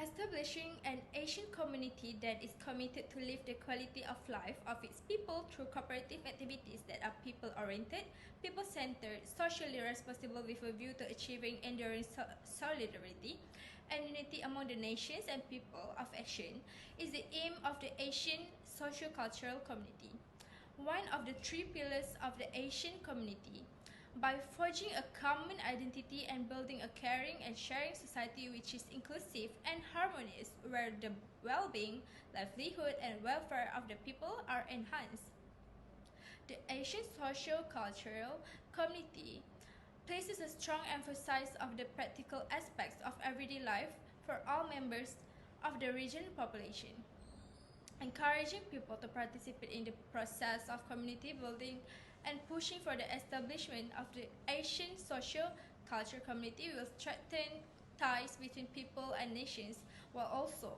Establishing an Asian community that is committed to lift the quality of life of its people through cooperative activities that are people-oriented, people-centered, socially responsible with a view to achieving enduring solidarity and unity among the nations and people of Asia is the aim of the Asian socio-cultural community. One of the three pillars of the Asian community, by forging a common identity and building a caring and sharing society which is inclusive and harmonious, where the well-being, livelihood, and welfare of the people are enhanced. The Asian socio-cultural community places a strong emphasis on the practical aspects of everyday life for all members of the region population, encouraging people to participate in the process of community building and pushing for the establishment of the Asian social culture community will strengthen ties between people and nations, while also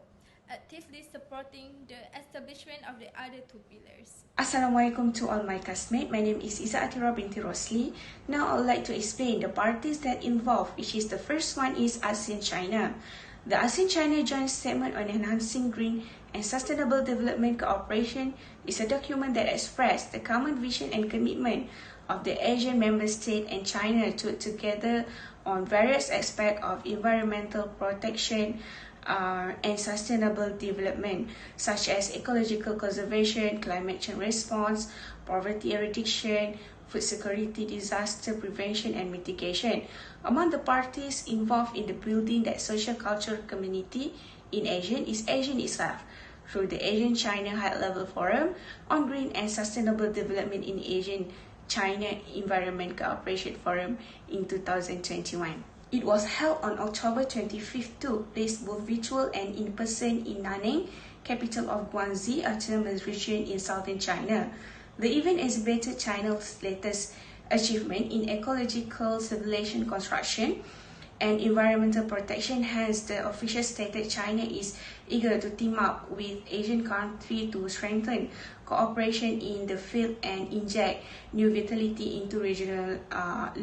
actively supporting the establishment of the other two pillars. Assalamualaikum to all my classmates. My name is ATHIRAH binti ROSLI. Now I would like to explain the parties that involved, which is the first one is ASEAN China. The ASEAN China Joint Statement on Enhancing Green and Sustainable Development Cooperation is a document that expresses the common vision and commitment of the Asian member state and China to work together on various aspects of environmental protection and sustainable development, such as ecological conservation, climate change response, poverty eradication, food security, disaster prevention and mitigation. Among the parties involved in the building that social cultural community in Asia is Asian itself, through the Asian-China High-Level Forum on Green and Sustainable Development in Asian-China Environment Cooperation Forum in 2021. It was held on October 25th, took place both virtual and in person in Nanning, capital of Guangxi Autonomous Region in southern China. The event exhibited China's latest achievement in ecological civilization construction and environmental protection. Hence, the official stated China is eager to team up with Asian countries to strengthen cooperation in the field and inject new vitality into regional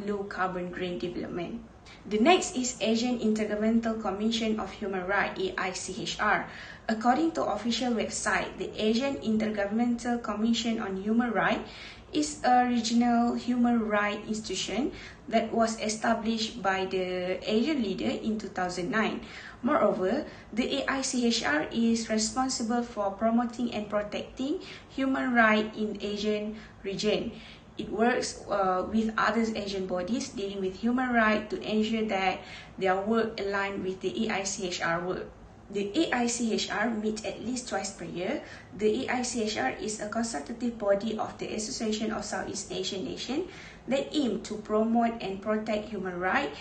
low-carbon green development. The next is Asian Intergovernmental Commission of Human Rights, AICHR. According to official website, the Asian Intergovernmental Commission on Human Rights is a regional human rights institution that was established by the Asian leader in 2009. Moreover, the AICHR is responsible for promoting and protecting human rights in Asian region. It works with other Asian bodies dealing with human rights to ensure that their work align with the AICHR work. The AICHR meets at least twice per year. The AICHR is a consultative body of the Association of Southeast Asian Nations that aim to promote and protect human rights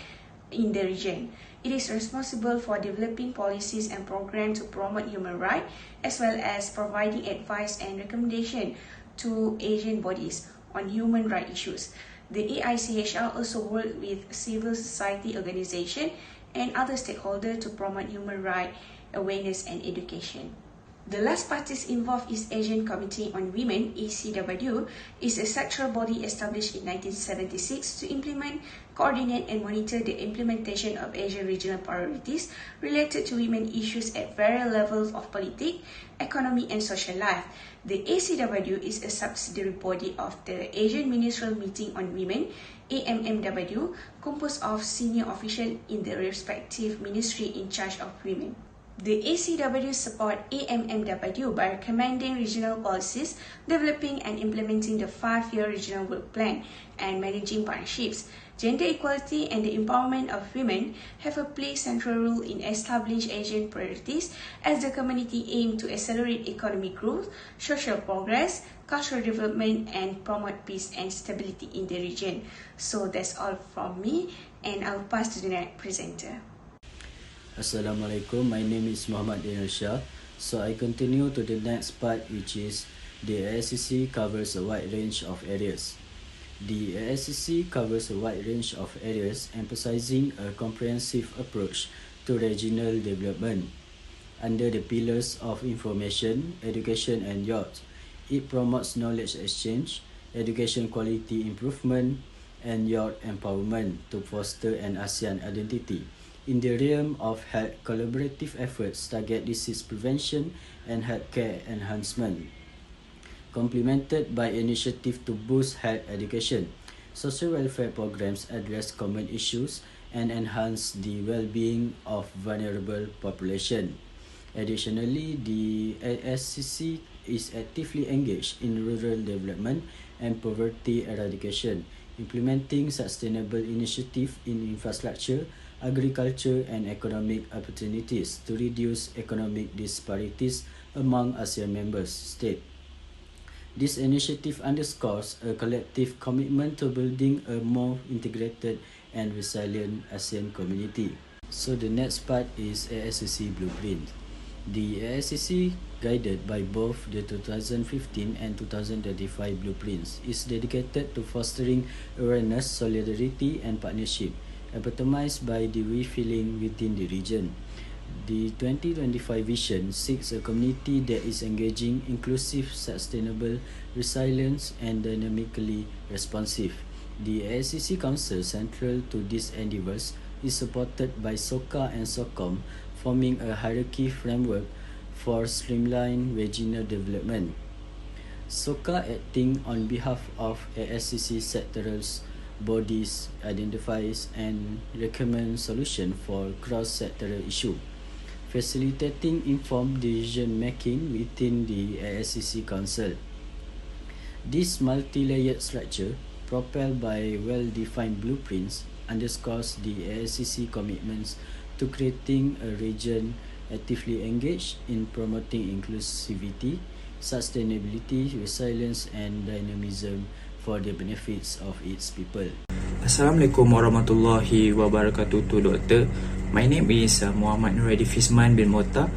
in the region. It is responsible for developing policies and programs to promote human rights, as well as providing advice and recommendation to Asian bodies on human rights issues. The AICHR also works with civil society organizations and other stakeholders to promote human rights awareness and education. The last parties involved is Asian Committee on Women, ACWW, is a sectoral body established in 1976 to implement, coordinate and monitor the implementation of Asian regional priorities related to women issues at various levels of politics, economy and social life. The ACWW is a subsidiary body of the Asian Ministerial Meeting on Women, AMMW, composed of senior officials in the respective ministry in charge of women. The ACWW support AMMW by recommending regional policies, developing and implementing the 5-year regional work plan, and managing partnerships. Gender equality and the empowerment of women have a play central role in establishing Asian priorities as the community aims to accelerate economic growth, social progress, cultural development, and promote peace and stability in the region. So that's all from me, and I'll pass to the next presenter. Assalamualaikum, my name is MOHAMAD and SHAH. So I continue to the next part, which is the ASCC covers a wide range of areas. The ASCC covers a wide range of areas, emphasizing a comprehensive approach to regional development. Under the pillars of information, education and youth, it promotes knowledge exchange, education quality improvement, and youth empowerment to foster an ASEAN identity in the realm of health collaborative efforts target disease prevention and healthcare enhancement, complemented by initiatives to boost health education. Social welfare programs address common issues and enhance the well-being of vulnerable population. Additionally, the ASCC is actively engaged in rural development and poverty eradication, implementing sustainable initiatives in infrastructure, agriculture, and economic opportunities to reduce economic disparities among ASEAN member states. This initiative underscores a collective commitment to building a more integrated and resilient ASEAN community. So the next part is ASCC Blueprint. The ASCC, guided by both the 2015 and 2035 blueprints, is dedicated to fostering awareness, solidarity, and partnership, epitomized by the refilling within the region. The 2025 vision seeks a community that is engaging, inclusive, sustainable, resilient, and dynamically responsive. The ASCC Council, central to these endeavors, is supported by SOCA and SOCOM, forming a hierarchy framework for streamlined regional development. SOCA, acting on behalf of ASCC sectoral bodies, identifies and recommends solutions for cross-sectoral issues, facilitating informed decision-making within the ASCC Council. This multi-layered structure, propelled by well-defined blueprints, underscores the ASCC commitments to creating a region actively engaged in promoting inclusivity, sustainability, resilience, and dynamism for the benefits of its people. Assalamualaikum warahmatullahi wabarakatuh, Doctor. My name is Muhammad NURAIDIL FIDZMAN bin MOHTAR.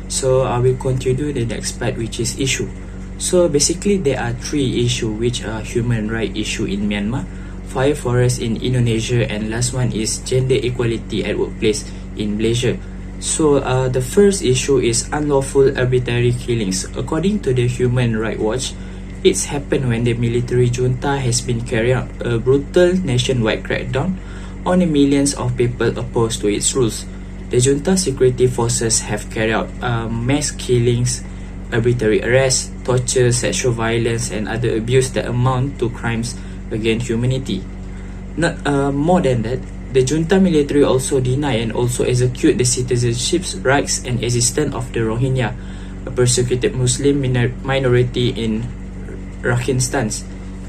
So I will continue the next part, which is issue. So basically there are three issues which are human right issue in Myanmar, fire forest in Indonesia, and last one is gender equality at workplace in Malaysia. So the first issue is unlawful arbitrary killings. According to the Human Rights Watch, it's happened when the military junta has been carrying out a brutal nationwide crackdown on the millions of people opposed to its rules. The junta security forces have carried out mass killings, arbitrary arrests, torture, sexual violence, and other abuse that amount to crimes against humanity. Not more than that, the junta military also deny and also execute the citizenship rights and existence of the Rohingya, a persecuted Muslim minority in Rakhine.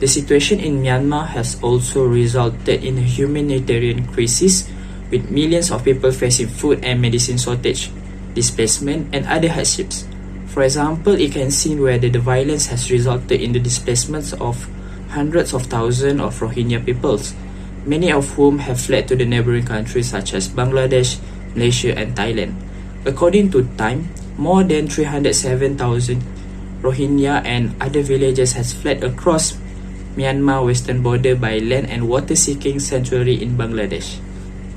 The situation in Myanmar has also resulted in a humanitarian crisis, with millions of people facing food and medicine shortage, displacement, and other hardships. For example, it can see where the violence has resulted in the displacements of hundreds of thousands of Rohingya peoples, many of whom have fled to the neighboring countries such as Bangladesh, Malaysia, and Thailand. According to Time, more than 307,000 Rohingya and other villages has fled across Myanmar western border by land and water seeking sanctuary in Bangladesh.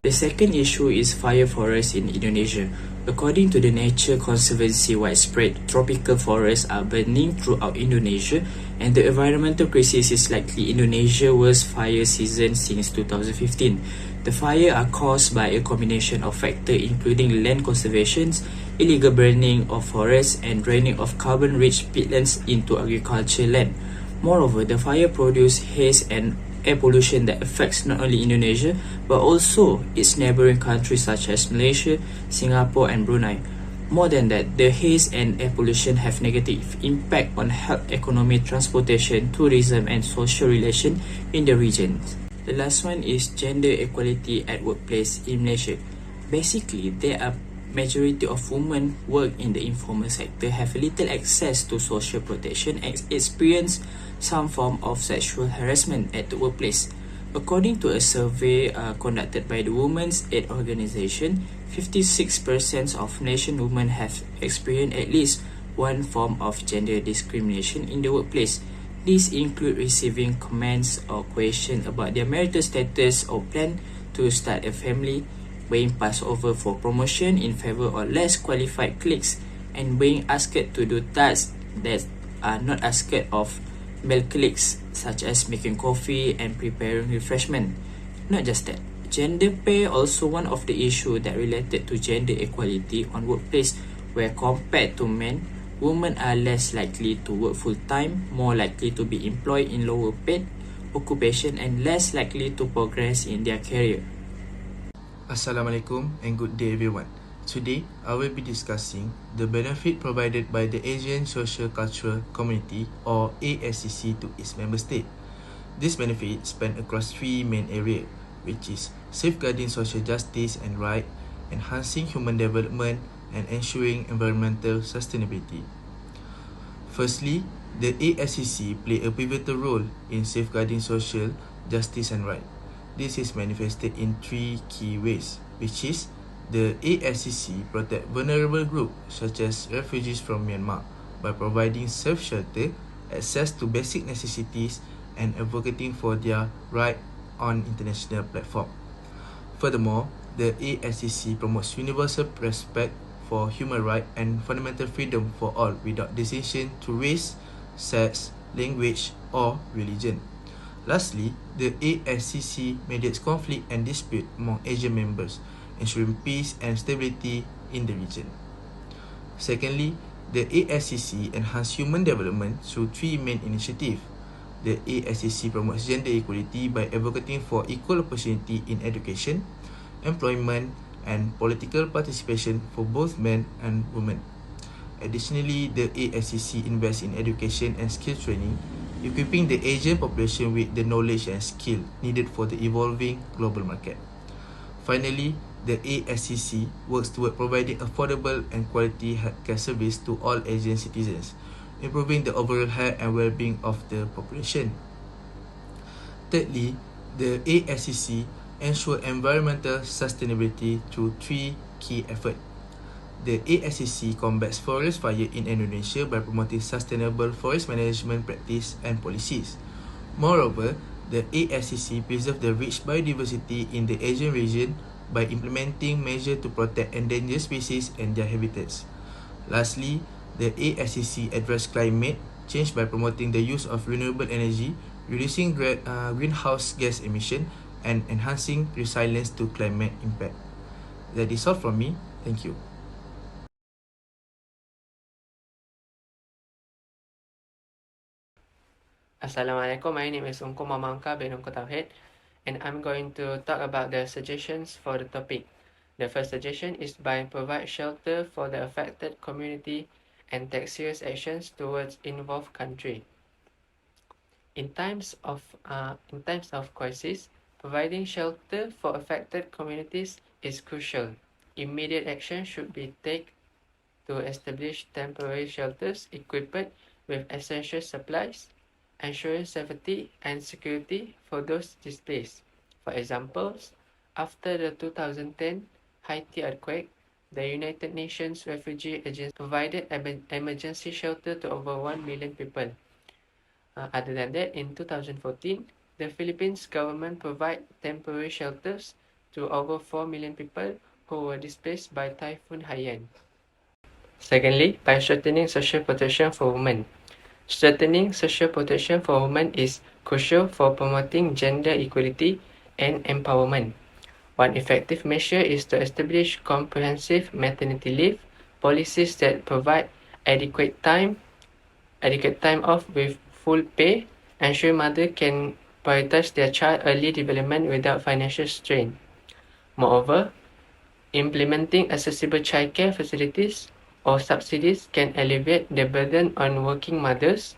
The second issue is fire forests in Indonesia. According to the Nature Conservancy, widespread tropical forests are burning throughout Indonesia, and the environmental crisis is likely Indonesia's worst fire season since 2015. The fires are caused by a combination of factors including land conservation, illegal burning of forests, and draining of carbon-rich peatlands into agricultural land. Moreover, the fire produces haze and air pollution that affects not only Indonesia but also its neighboring countries such as Malaysia, Singapore, and Brunei. More than that, the haze and air pollution have negative impact on health, economy, transportation, tourism, and social relations in the region. The last one is gender equality at workplace in Malaysia. Basically, there are majority of women work in the informal sector, have little access to social protection, and experience some form of sexual harassment at the workplace. According to a survey conducted by the Women's Aid Organization, 56% of Malaysian women have experienced at least one form of gender discrimination in the workplace. These include receiving comments or questions about their marital status or plan to start a family, being passed over for promotion in favor of less qualified clerks, and being asked to do tasks that are not asked of male clerks, such as making coffee and preparing refreshment. Not just that, Gender pay also one of the issue that related to gender equality on workplace, where compared to men, women are less likely to work full-time, more likely to be employed in lower paid occupation, and less likely to progress in their career. Assalamualaikum and good day everyone. Today, I will be discussing the benefit provided by the Asian Social Cultural Community or ASCC to its member state. This benefit span across three main areas, which is safeguarding social justice and right, enhancing human development, and ensuring environmental sustainability. Firstly, the ASCC play a pivotal role in safeguarding social justice and right. This is manifested in three key ways, which is the ASCC protect vulnerable groups such as refugees from Myanmar by providing safe shelter, access to basic necessities, and advocating for their right on international platform. Furthermore, the ASCC promotes universal respect for human rights and fundamental freedom for all without distinction to race, sex, language, or religion. Lastly, the ASCC mediates conflict and dispute among Asian members, ensuring peace and stability in the region. Secondly, the ASCC enhances human development through three main initiatives. The ASCC promotes gender equality by advocating for equal opportunity in education, employment, and political participation for both men and women. Additionally, the ASCC invests in education and skill training, equipping the Asian population with the knowledge and skill needed for the evolving global market. Finally, the ASCC works toward providing affordable and quality healthcare service to all Asian citizens, improving the overall health and well-being of the population. Thirdly, the ASCC ensures environmental sustainability through three key efforts. The ASCC combats forest fire in Indonesia by promoting sustainable forest management practice and policies. Moreover, the ASCC preserves the rich biodiversity in the Asian region by implementing measures to protect endangered species and their habitats. Lastly, the ASCC addresses climate change by promoting the use of renewable energy, reducing greenhouse gas emission, and enhancing resilience to climate impact. That is all from me. Thank you. Assalamualaikum, my name is HAMKA bin TAUHID, and I'm going to talk about the suggestions for the topic. The first suggestion is by provide shelter for the affected community and take serious actions towards involved country. In times of crisis, providing shelter for affected communities is crucial. Immediate action should be taken to establish temporary shelters equipped with essential supplies, ensuring safety and security for those displaced. For example, after the 2010 Haiti earthquake, the United Nations Refugee Agency provided emergency shelter to over 1 million people. Other than that, in 2014, the Philippines government provided temporary shelters to over 4 million people who were displaced by Typhoon Haiyan. Secondly, by strengthening social protection for women. Strengthening social protection for women is crucial for promoting gender equality and empowerment. One effective measure is to establish comprehensive maternity leave policies that provide adequate time off with full pay, ensuring mothers can prioritize their child early development without financial strain. Moreover, implementing accessible childcare facilities or subsidies can alleviate the burden on working mothers,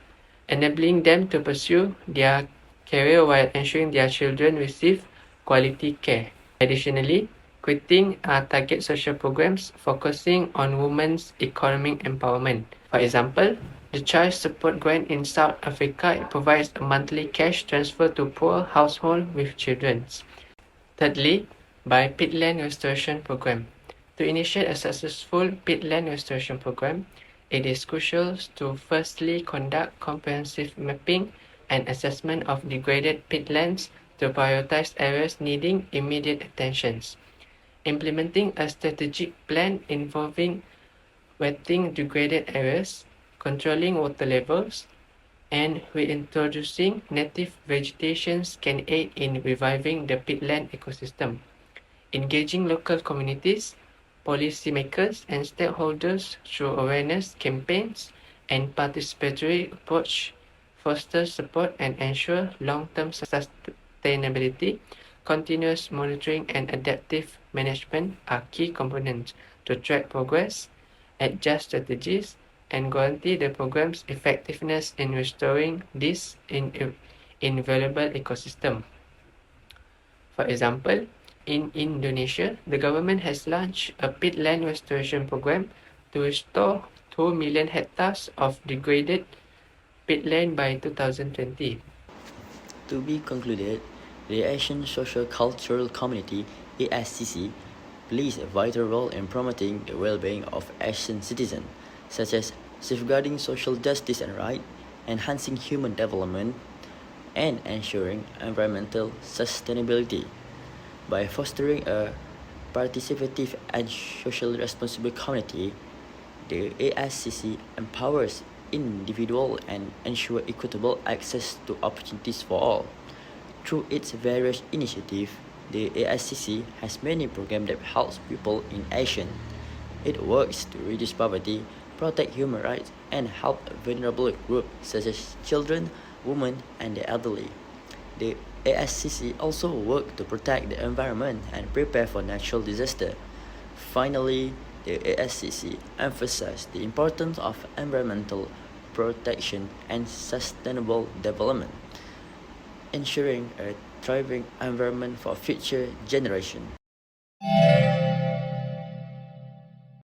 enabling them to pursue their career while ensuring their children receive quality care. Additionally, creating target social programs focusing on women's economic empowerment. For example, the Child Support Grant in South Africa provides a monthly cash transfer to poor households with children. Thirdly, by peatland restoration program. To initiate a successful peatland restoration program, it is crucial to firstly conduct comprehensive mapping and assessment of degraded peatlands to prioritize areas needing immediate attention. Implementing a strategic plan involving wetting degraded areas, controlling water levels, and reintroducing native vegetations can aid in reviving the peatland ecosystem. Engaging local communities, policymakers, and stakeholders through awareness campaigns and participatory approach fosters support and ensure long-term sustainability. Continuous monitoring and adaptive management are key components to track progress, adjust strategies, and guarantee the program's effectiveness in restoring this invaluable ecosystem. For example, in Indonesia, the government has launched a peatland restoration program to restore 2 million hectares of degraded peatland by 2020. To be concluded, the Asian Social Cultural Community (ASCC) plays a vital role in promoting the well-being of Asian citizens, such as safeguarding social justice and rights, enhancing human development, and ensuring environmental sustainability. By fostering a participative and socially responsible community, the ASCC empowers individuals and ensures equitable access to opportunities for all. Through its various initiatives, the ASCC has many programs that help people in action. It works to reduce poverty, protect human rights, and help vulnerable groups such as children, women, and the elderly. The ASCC also works to protect the environment and prepare for natural disaster. Finally, the ASCC emphasizes the importance of environmental protection and sustainable development, ensuring a thriving environment for future generations.